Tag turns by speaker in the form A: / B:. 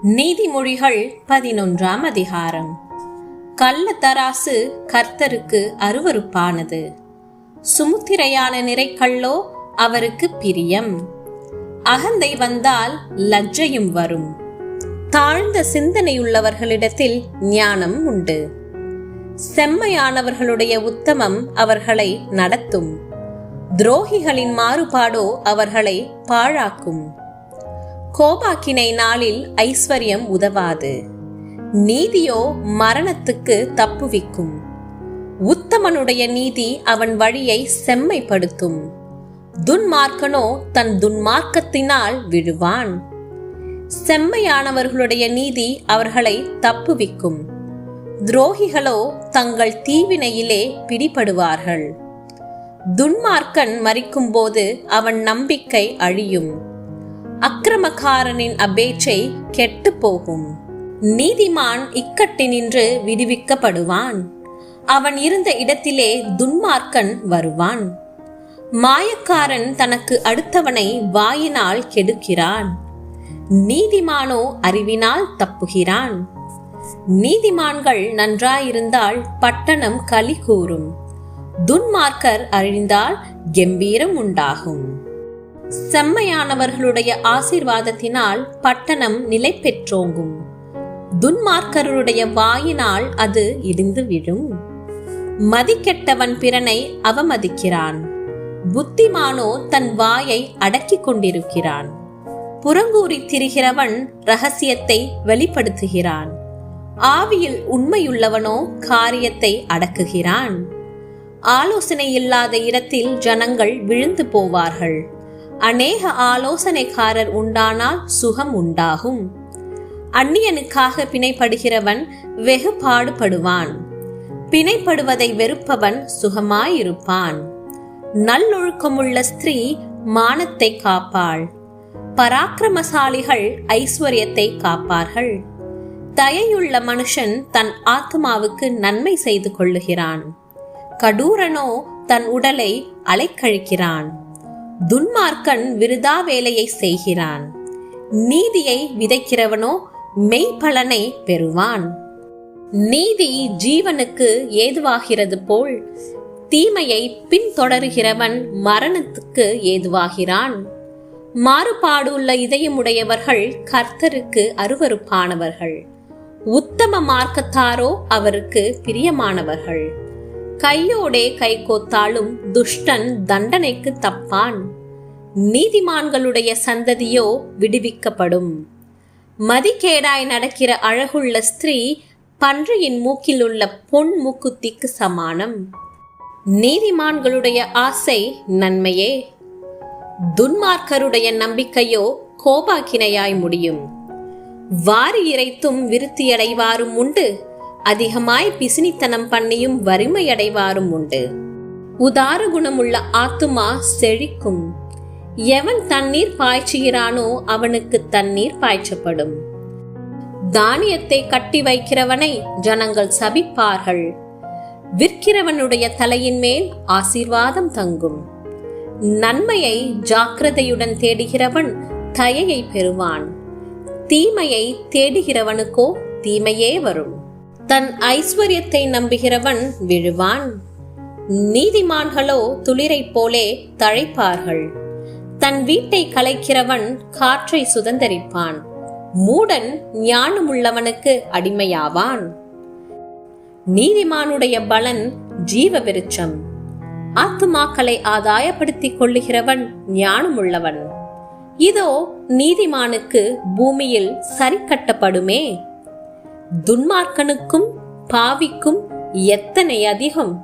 A: நீதிமொழிகள் 11ஆம் அதிகாரம். கள்ள தராசு கர்த்தருக்கு அருவருப்பானது, சுமுத்திரையான நிறைக்கல்லோ அவருக்கு பிரியம். அகந்தை வந்தால் லஜ்ஜையும் வரும். தாழ்ந்த சிந்தனையுள்ளவர்களிடத்தில் ஞானம் உண்டு. செம்மையானவர்களுடைய உத்தமம் அவர்களை நடத்தும். துரோகிகளின் மாறுபாடோ அவர்களை பாழாக்கும். கோபாக்கினை நாளில் ஐஸ்வர்யம் உதவாது, நீதியோ மரணத்துக்கு தப்புவிக்கும். உத்தமனுடைய நீதி அவன் வழியை செம்மைப்படுத்தும். துன்மார்க்கனோ தன் துன்மார்க்கத்தினால் விழுவான். செம்மையானவர்களுடைய நீதி அவர்களை தப்புவிக்கும். துரோகிகளோ தங்கள் தீவினையிலே பிடிபடுவார்கள். துன்மார்க்கன் மரிக்கும் போது அவன் நம்பிக்கை அழியும். அக்கிரமக்காரனின் அபேட்சை கெட்டு போகும். நீதிமான் இக்கட்டினின்று விடுவிக்கப்படுவான். அவன் இருந்த இடத்திலே துன்மார்க்கன் வருவான். மாயக்காரன் தனக்கு அடுத்தவனை வாயினால் கெடுக்கிறான். நீதிமானோ அறிவினால் தப்புகிறான். நீதிமான்கள் நன்றாயிருந்தால் பட்டணம் களி கூறும். துன்மார்க்கர் அழிந்தால் கெம்பீரம் உண்டாகும். செம்மையானவர்களுடைய ஆசீர்வாதத்தினால் பட்டணம் நிலை பெற்றோங்கும். துன்மார்க்கருடைய வாயினால் அது இடிந்து விழும். மதிக்கெட்டவன் பிறனை அவமதிக்கிறான். புத்திமானோ தன் வாயை அடக்கிக் கொண்டிருக்கிறான். புறங்கூறி திரிகிறவன் இரகசியத்தை வெளிப்படுத்துகிறான். ஆவியில் உண்மையுள்ளவனோ காரியத்தை அடக்குகிறான். ஆலோசனை இல்லாத இடத்தில் ஜனங்கள் விழுந்து போவார்கள். அநேக ஆலோசனைக்காரர் உண்டானால் சுகம் உண்டாகும். அந்நியனுக்காக பிணைப்படுகிறவன் வெகு பாடுபடுவான். பிணைப்படுவதை வெறுப்பவன் சுகமாயிருப்பான். நல்லொழுக்கமுள்ள ஸ்திரீ மானத்தை காப்பாள். பராக்கிரமசாலிகள் ஐஸ்வர்யத்தை காப்பார்கள். தயையுள்ள மனுஷன் தன் ஆத்மாவுக்கு நன்மை செய்து கொள்ளுகிறான். கடூரனோ தன் உடலை அலைக்கழிக்கிறான். துன்மார்க்கன் விருதா வேலையை செய்கிறான். நீதியை விதைக்கிறவனோ மெய்பலனை பெறுவான். நீதி ஜீவனுக்கு ஏதுவாகிறது போல் தீமையை பின்தொடருகிறவன் மரணத்துக்கு ஏதுவாகிறான். மாறுபாடுள்ள இதயமுடையவர்கள் கர்த்தருக்கு அருவருப்பானவர்கள். உத்தம மார்க்கத்தாரோ அவருக்கு பிரியமானவர்கள். கையோடே கை கோத்தாலும் துஷ்டன் தண்டனைக்கு தப்பான். நீதிமான்களுடைய சந்ததியோ விடுவிக்கப்படும். மதிகேடாய் நடக்கிற அழகுள்ள ஸ்திரீ பன்றியின் மூக்கில் உள்ள பொன் மூக்குத்திக்கு சமானம். நீதிமான்களுடைய ஆசை நன்மையே, துன்மார்க்கருடைய நம்பிக்கையோ கோபாக்கினையாய் முடியும். வாரி இறைத்தும் விருத்தியடைவாரும் உண்டு, அதிகமாய் பிசினித்தனம் பண்ணியும் வறுமையடைவாரும் உண்டு. உதார குணமுள்ள ஆத்துமா செழிக்கும். எவன் தண்ணீர் பாய்ச்சுகிறானோ அவனுக்கு தண்ணீர் பாய்ச்சப்படும். தானியத்தை கட்டி வைக்கிறவனை ஜனங்கள் சபிப்பார்கள். விற்கிறவனுடைய தலையின் மேல் ஆசீர்வாதம் தங்கும். நன்மையை ஜாக்கிரதையுடன் தேடுகிறவன் தயையை பெறுவான். தீமையை தேடுகிறவனுக்கோ தீமையே வரும். தன் ஐஸ்வர்யத்தை நம்புகிறவன் விழுவான். நீதிமான்களோ துளிரை போலே தழைப்பார்கள். தன் வீட்டை கலைக்கிறவன் காற்றை சுதந்தரிப்பான். மூடன் ஞானமுள்ளவனுக்கு அடிமையாவான். நீதிமானுடைய பலன் ஜீவ விருட்சம். ஆத்துமாக்களை ஆதாயப்படுத்திக் கொள்ளுகிறவன் ஞானமுள்ளவன். இதோ நீதிமானுக்கு பூமியில் சரி கட்டப்படுமே. துன்மார்க்கனுக்கும் பாவிக்கும் எத்தனை அதிகம்!